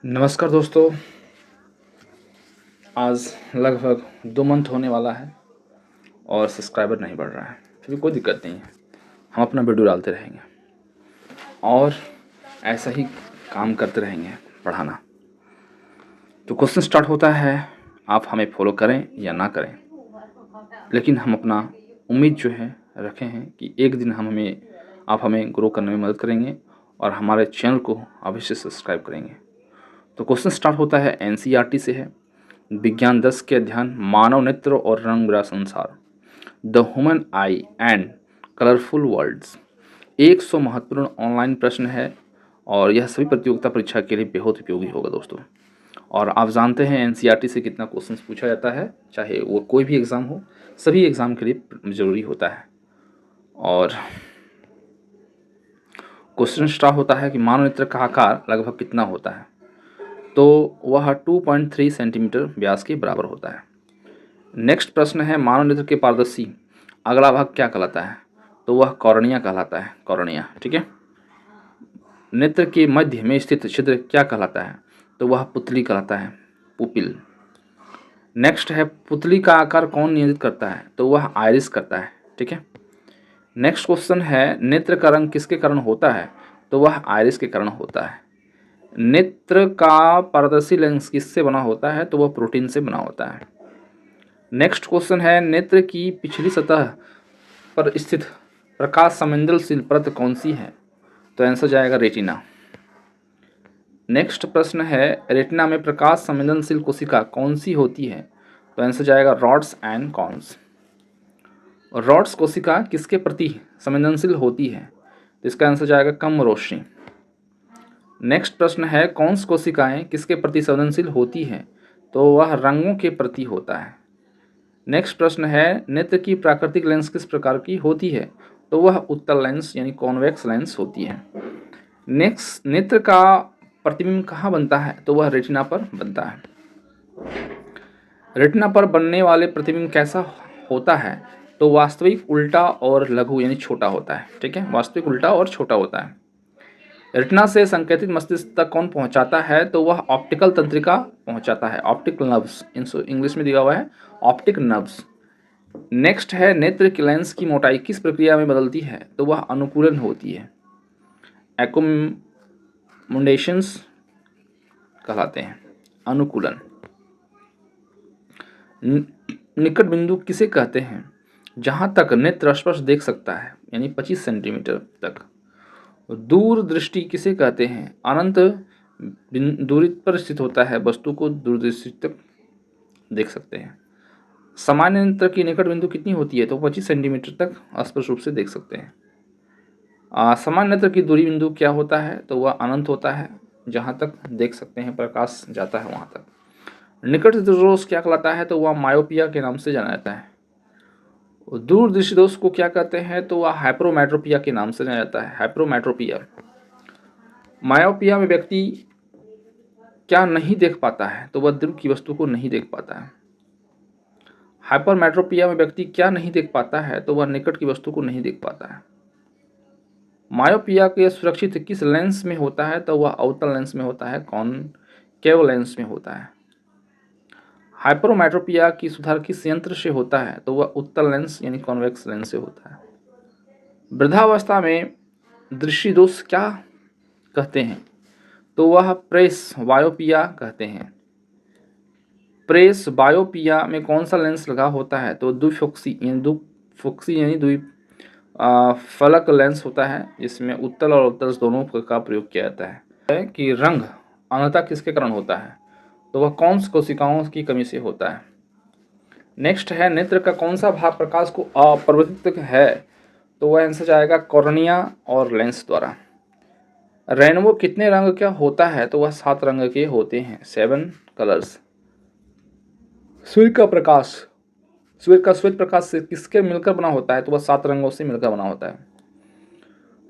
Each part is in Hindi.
नमस्कार दोस्तों। आज लगभग 2 मंथ होने वाला है और सब्सक्राइबर नहीं बढ़ रहा है। फिर भी कोई दिक्कत नहीं है, हम अपना वीडियो डालते रहेंगे और ऐसा ही काम करते रहेंगे पढ़ाना। तो क्वेश्चन स्टार्ट होता है, आप हमें फॉलो करें या ना करें, लेकिन हम अपना उम्मीद जो है रखे हैं कि एक दिन आप हमें ग्रो करने में मदद करेंगे और हमारे चैनल को अवश्य सब्सक्राइब करेंगे। तो क्वेश्चन स्टार्ट होता है, एनसीईआरटी से है। विज्ञान 10 के अध्ययन मानव नेत्र और रंग बिरंगा संसार, the human eye and colourful worlds 100 महत्वपूर्ण ऑनलाइन प्रश्न है और यह सभी प्रतियोगिता परीक्षा के लिए बेहद उपयोगी होगा दोस्तों। और आप जानते हैं एनसीईआरटी से कितना क्वेश्चन पूछा जाता है, चाहे वो कोई भी एग्ज़ाम हो, सभी एग्ज़ाम के लिए ज़रूरी होता है। और क्वेश्चन स्टार्ट होता है कि मानव नेत्र का आकार लगभग कितना होता है, तो वह 2.3 सेंटीमीटर व्यास के बराबर होता है। नेक्स्ट प्रश्न है, मानव नेत्र के पारदर्शी अगला भाग क्या कहलाता है, तो वह कॉर्निया कहलाता है, कॉर्निया। ठीक है। नेत्र के मध्य में स्थित छिद्र क्या कहलाता है, तो वह पुतली कहलाता है, पुपिल। नेक्स्ट है, पुतली का आकार कौन नियंत्रित करता है, तो वह आइरिस करता है। ठीक है। नेक्स्ट क्वेश्चन है, नेत्र का रंग किसके कारण होता है, तो वह आइरिस के कारण होता है। नेत्र का पारदर्शी लेंस किससे बना होता है, तो वह प्रोटीन से बना होता है। नेक्स्ट क्वेश्चन है, नेत्र की पिछली सतह पर स्थित प्रकाश संवेदनशील परत कौन सी है, तो आंसर जाएगा रेटिना। नेक्स्ट प्रश्न है, रेटिना में प्रकाश संवेदनशील कोशिका कौन सी होती है, तो आंसर जाएगा रॉड्स एंड कॉन्स। रॉड्स कोशिका किसके प्रति संवेदनशील होती है, तो इसका आंसर जाएगा कम रोशनी। नेक्स्ट प्रश्न है, कौन सी कोशिकाएं किसके प्रति संवेदनशील होती है, तो वह रंगों के प्रति होता है। नेक्स्ट प्रश्न है, नेत्र की प्राकृतिक लेंस किस प्रकार की होती है, तो वह उत्तल लेंस यानी कॉन्वेक्स लेंस होती है। नेक्स्ट, नेत्र का प्रतिबिंब कहाँ बनता है, तो वह रेटिना पर बनता है। रेटिना पर बनने वाले प्रतिबिंब कैसा होता है, तो वास्तविक, उल्टा और लघु यानी छोटा होता है। ठीक है, वास्तविक, उल्टा और छोटा होता है। रेटिना से संकेतित मस्तिष्क तक कौन पहुंचाता है, तो वह ऑप्टिकल तंत्रिका पहुंचाता है, ऑप्टिक नर्व्स, इंग्लिश में दिया हुआ है ऑप्टिक नर्व्स। नेक्स्ट है, नेत्र की लेंस की मोटाई किस प्रक्रिया में बदलती है, तो वह अनुकूलन होती है, एकोमोडेशंस कहलाते हैं, अनुकूलन। निकट बिंदु किसे कहते हैं, जहां तक नेत्र स्पर्श देख सकता है, यानी 25 सेंटीमीटर तक। दूर दृष्टि किसे कहते हैं, अनंत दूरी पर स्थित होता है वस्तु को दूरदृष्टि तक देख सकते हैं। सामान्य नेत्र की निकट बिंदु कितनी होती है, तो 25 सेंटीमीटर तक स्पष्ट रूप से देख सकते हैं। सामान्य नेत्र की दूरी बिंदु क्या होता है, तो वह अनंत होता है, जहाँ तक देख सकते हैं प्रकाश जाता है वहाँ तक। निकट दोष क्या कहलाता है, तो वह मायोपिया के नाम से जाना जाता है। दूर दृष्टि दोष को क्या कहते हैं, तो वह हाइप्रोमेट्रोपिया के नाम से जाना जाता है, हाइप्रोमेट्रोपिया। मायोपिया में व्यक्ति क्या नहीं देख पाता है, तो वह दूर की वस्तु को नहीं देख पाता है। हाइपरमेट्रोपिया में व्यक्ति क्या नहीं देख पाता है, तो वह निकट की वस्तु को नहीं देख पाता है। मायोपिया के सुरक्षित किस लेंस में होता है, तो वह अवतल लेंस में होता है, कॉनकेव लेंस में होता है। हाइपरमेट्रोपिया की सुधार किस यंत्र से होता है, तो वह उत्तल लेंस यानी कॉन्वेक्स लेंस से होता है। वृद्धावस्था में दृष्टि दोष क्या कहते हैं, तो वह प्रेस बायोपिया कहते हैं। प्रेस बायोपिया में कौन सा लेंस लगा होता है, तो द्विफोक्सी यानी द्वि फलक लेंस होता है, जिसमें उत्तल और अवतल दोनों का प्रयोग किया जाता है। कि रंग अंधता किसके कारण होता है, तो वह कौन सी कोशिकाओं की कमी से होता है। नेक्स्ट है, नेत्र का कौन सा भाग प्रकाश को अपरिवर्तित है, तो वह आंसर जाएगा कॉर्निया और लेंस द्वारा। रेनबो कितने रंग का होता है, तो वह 7 रंग के होते हैं, 7 कलर्स। सूर्य का श्वेत प्रकाश से किसके मिलकर बना होता है, तो वह 7 रंगों से मिलकर बना होता है।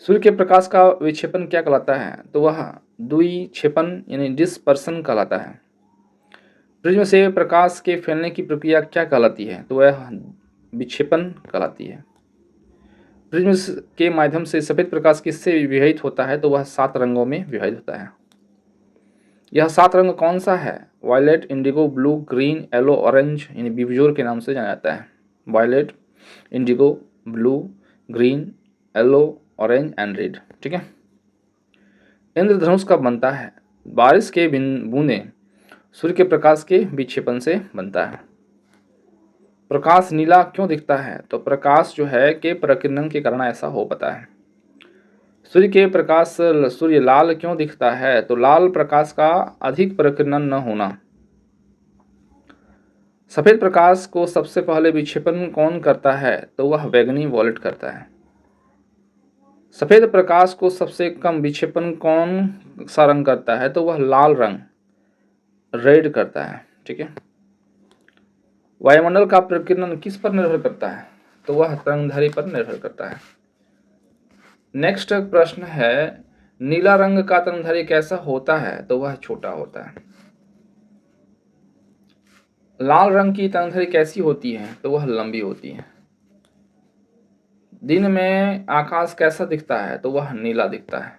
सूर्य के प्रकाश का विक्षेपण क्या कहलाता है, तो वह द्विक्षेपण यानी डिस्पर्सन कहलाता है। प्रिज्म से प्रकाश के फैलने की प्रक्रिया क्या कहलाती है, तो वह विक्षेपण कहलाती है। प्रिज्म के माध्यम से सफेद प्रकाश किससे विभाजित होता है, तो वह 7 रंगों में विभाजित होता है। यह 7 रंग कौन सा है? Violet, indigo, blue, green, yellow, orange, यानी बिबजोर के नाम से जाना जाता है। Violet, indigo, blue, green, yellow, orange and red. ठीक है। इंद्रधनुष कब बनता है? बारिश के बूंदे सूर्य के प्रकाश के विक्षेपण से बनता है। प्रकाश नीला क्यों दिखता है? तो प्रकाश जो है के प्रकीर्णन के कारण ऐसा हो पाता है। सूर्य के प्रकाश सूर्य लाल क्यों दिखता है? तो लाल प्रकाश का अधिक प्रकीर्णन न होना। सफेद प्रकाश को सबसे पहले विक्षेपण कौन करता है? तो वह बैंगनी वॉलेट करता है। सफेद प्रकाश को सबसे कम विक्षेपण कौन सा रंग करता है? तो वह लाल रंग रेड करता है। ठीक है। वायुमंडल का प्रकीर्णन किस पर निर्भर करता है? तो वह तरंगधारी पर निर्भर करता है। नेक्स्ट प्रश्न है, नीला रंग का तरंगधारी कैसा होता है? तो वह छोटा होता है। लाल रंग की तरंगधारी कैसी होती है? तो वह लंबी होती है। दिन में आकाश कैसा दिखता है? तो वह नीला दिखता है।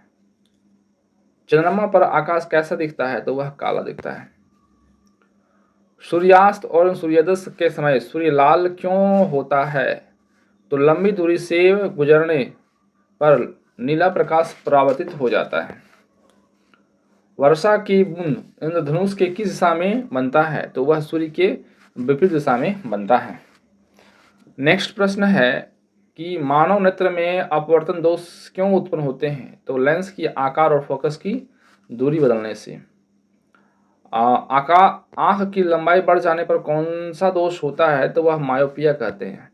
चंद्रमा पर आकाश कैसा दिखता है? तो वह काला दिखता है। सूर्यास्त और सूर्योदय के समय सूर्य लाल क्यों होता है? तो लंबी दूरी से गुजरने पर नीला प्रकाश परावर्तित हो जाता है। वर्षा की बूंद इंद्रधनुष के किस दिशा में बनता है? तो वह सूर्य के विपरीत दिशा में बनता है। नेक्स्ट प्रश्न है कि मानव नेत्र में अपवर्तन दोष क्यों उत्पन्न होते हैं? तो लेंस की आकार और फोकस की दूरी बदलने से। आंख की लंबाई बढ़ जाने पर कौन सा दोष होता है? तो वह मायोपिया कहते हैं।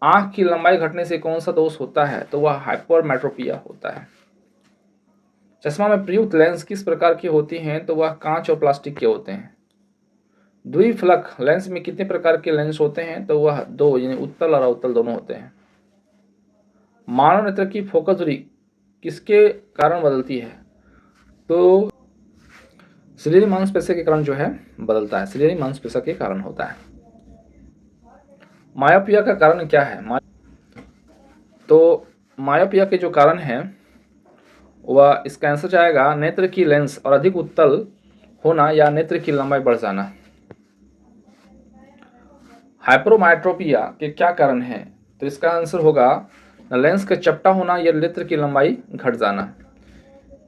आंख की लंबाई घटने से कौन सा दोष होता है? तो वह हाइपरमेट्रोपिया होता है। चश्मा में प्रयुक्त लेंस किस प्रकार की होती हैं? तो वह कांच और प्लास्टिक के होते हैं। द्विफलक लेंस में कितने प्रकार के लेंस होते हैं? तो वह 2, यानी उत्तल और अवतल दोनों होते हैं। मानव नेत्र की फोकस दूरी किसके कारण बदलती है? तो सिलियरी मांसपेशी के कारण जो है बदलता है। सिलियरी मांसपेशी के कारण होता है। मायोपिया का कारण क्या है? तो मायोपिया के जो कारण है वह इसका आंसर जाएगा नेत्र की लेंस और अधिक उत्तल होना या नेत्र की लंबाई बढ़ जाना। हाइपरमेट्रोपिया के क्या कारण है? तो इसका आंसर होगा लेंस का चपटा होना या नेत्र की लंबाई घट जाना।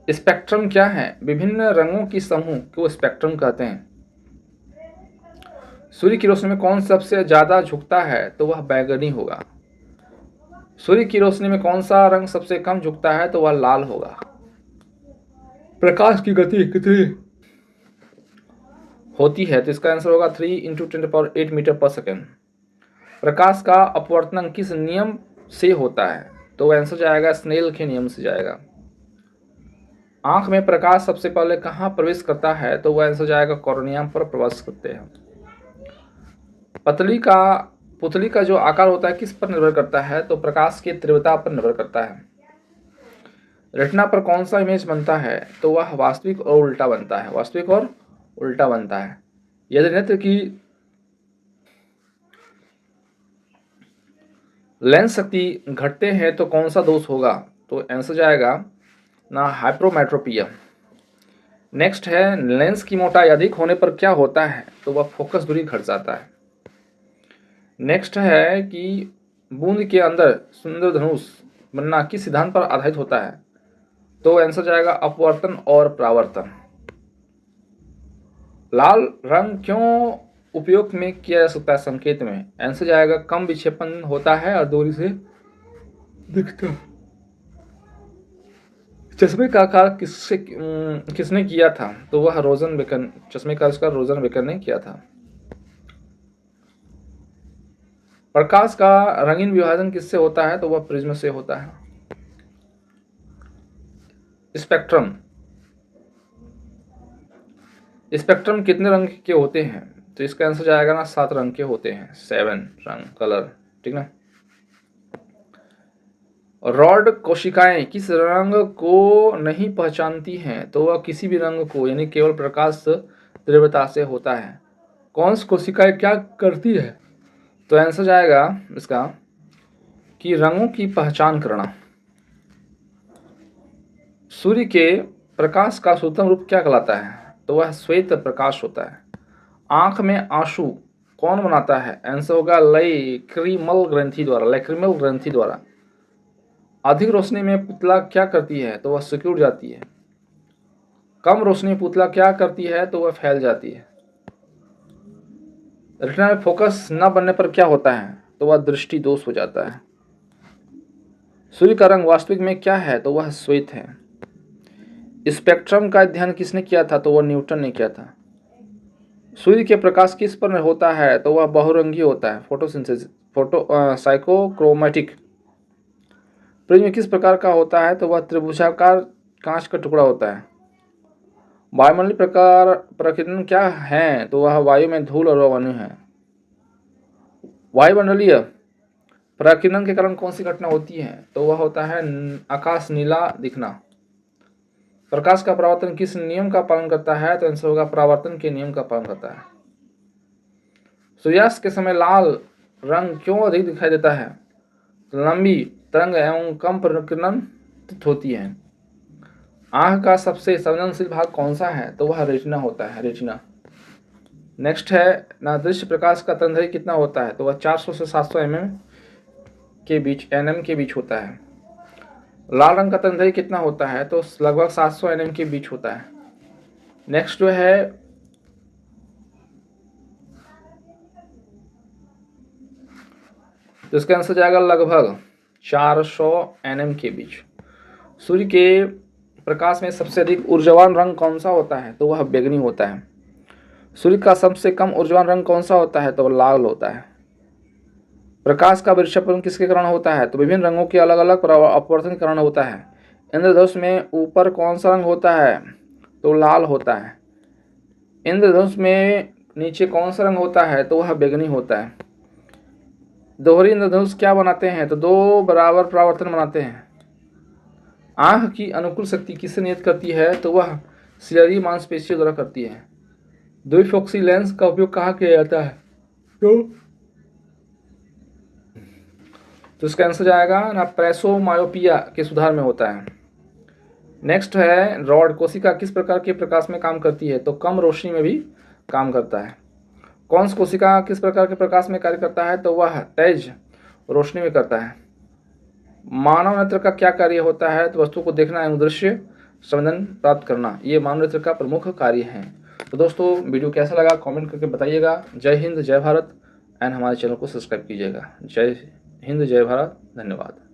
स्पेक्ट्रम क्या है? विभिन्न रंगों की समूह को स्पेक्ट्रम कहते हैं। सूर्य की रोशनी में कौन सबसे ज्यादा झुकता है? तो वह बैंगनी होगा। सूर्य की रोशनी में कौन सा रंग सबसे कम झुकता है? तो वह लाल होगा। प्रकाश की गति कितनी होती है? तो इसका आंसर होगा 3 × 10⁸ मीटर पर सेकेंड। प्रकाश का अपवर्तन किस नियम से होता है? तो आंसर जाएगा स्नेल के नियम से जाएगा। आंख में प्रकाश सबसे पहले कहाँ प्रवेश करता है? तो वह आंसर जाएगा कॉर्निया पर प्रवेश करते हैं। पुतली का जो आकार होता है किस पर निर्भर करता है? तो प्रकाश की तीव्रता पर निर्भर करता है। रेटिना पर कौन सा इमेज बनता है? तो वह वास्तविक और उल्टा बनता है। वास्तविक और उल्टा बनता है। यदि नेत्र की लेंस शक्ति घटते हैं तो कौन सा दोष होगा? तो आंसर जाएगा ना हाइपरमेट्रोपिया। नेक्स्ट है, लेंस की मोटाई अधिक होने पर क्या होता है? तो वह फोकस दूरी घट जाता है। नेक्स्ट है कि बूंद के अंदर सुंदर धनुष बनना किस सिद्धांत पर आधारित होता है? तो आंसर जाएगा अपवर्तन और परावर्तन। लाल रंग क्यों उपयोग में किया जा सकता है संकेत में? आंसर जाएगा कम विक्षेपण होता है और दूरी से दिखता है। चश्मे का आकार किसने किया था? तो वह रोजन बेकन, चश्मे का आविष्कार रोजन बेकन ने किया था। प्रकाश का रंगीन विभाजन किससे होता है? तो वह प्रिज्म से होता है। स्पेक्ट्रम कितने रंग के होते हैं? तो इसका आंसर जाएगा ना 7 रंग के होते हैं। 7 रंग कलर। ठीक ना। रॉड कोशिकाएं किस रंग को नहीं पहचानती हैं? तो वह किसी भी रंग को, यानी केवल प्रकाश तीव्रता से होता है। कौन सी कोशिकाएं क्या करती है? तो आंसर जाएगा इसका कि रंगों की पहचान करना। सूर्य के प्रकाश का शुद्धतम रूप क्या कहलाता है? तो वह श्वेत प्रकाश होता है। आंख में आंसू कौन बनाता है? आंसर होगा लैक्रिमल ग्रंथि द्वारा। अधिक रोशनी में पुतला क्या करती है? तो वह सिकुड़ जाती है। कम रोशनी में पुतला क्या करती है? तो वह फैल जाती है। रेटिना में फोकस न बनने पर क्या होता है? तो वह दृष्टि दोष हो जाता है। सूर्य का रंग वास्तविक में क्या है? तो वह श्वेत है। स्पेक्ट्रम का अध्ययन किसने किया था? तो वह न्यूटन ने किया था। सूर्य के प्रकाश किस पर होता है? तो वह बहुरंगी होता है, साइकोक्रोमैटिक। प्रिज्म किस प्रकार का होता है? तो वह त्रिभुजाकार कांच का टुकड़ा होता है। वायुमंडलीय प्रकार प्रकीर्णन क्या है? तो वह वायु में धूल और अणु है। वायुमंडलीय प्रकीर्णन के कारण कौन सी घटना होती है? तो वह होता है आकाश नीला दिखना। प्रकाश का परावर्तन किस नियम का पालन करता है? तो आंसर होगा परावर्तन के नियम का पालन करता है। सूर्यास्त के समय लाल रंग क्यों अधिक दिखाई देता है? तो लंबी तरंग एवं कम प्रकीर्णन होती है। आंख का सबसे संवेदनशील भाग कौन सा है? तो वह रेटिना होता है, रेटिना। नेक्स्ट है ना, दृश्य प्रकाश का तरंगदैर्घ्य कितना होता है? तो वह 400 से 700 एनएम के बीच होता है। लाल रंग का तरंगदैर्घ्य कितना होता है? तो लगभग 700 एनएम के बीच होता है। नेक्स्ट जो है तो इसका आंसर जाएगा लगभग 400 एनएम के बीच। सूर्य के प्रकाश में सबसे अधिक ऊर्जावान रंग कौन सा होता है? तो वह बैंगनी होता है। सूर्य का सबसे कम ऊर्जावान रंग कौन सा होता है? तो वह लाल होता है। प्रकाश का विक्षेपण किसके कारण होता है? तो विभिन्न रंगों के अलग अलग अपवर्तन के कारण होता है। इंद्रधनुष में ऊपर कौन सा रंग होता है? तो लाल होता है। इंद्रधनुष में नीचे कौन सा रंग होता है? तो वह बैंगनी होता है। दोहरी इंद्रधनुष क्या बनाते हैं? तो दो बराबर परावर्तन बनाते हैं। आंख की अनुकूल शक्ति किससे नियत करती है? तो वह सिलरी मांसपेशियों द्वारा करती है। द्विफोक्सी लेंस का उपयोग कहाँ किया जाता है? तो इसका आंसर जाएगा ना, प्रेसोमायोपिया के सुधार में होता है। नेक्स्ट है रॉड कोशिका किस प्रकार के प्रकाश में काम करती है? तो कम रोशनी में भी काम करता है। कौन सी कोशिका किस प्रकार के प्रकाश में कार्य करता है? तो वह तेज रोशनी में करता है। मानव नेत्र का क्या कार्य होता है? तो वस्तु को देखना एवं दृश्य संवेदन प्राप्त करना, ये मानव नेत्र का प्रमुख कार्य है। तो दोस्तों वीडियो कैसा लगा कमेंट करके बताइएगा। जय हिंद जय भारत एंड हमारे चैनल को सब्सक्राइब कीजिएगा। जय हिंद जय भारत, धन्यवाद।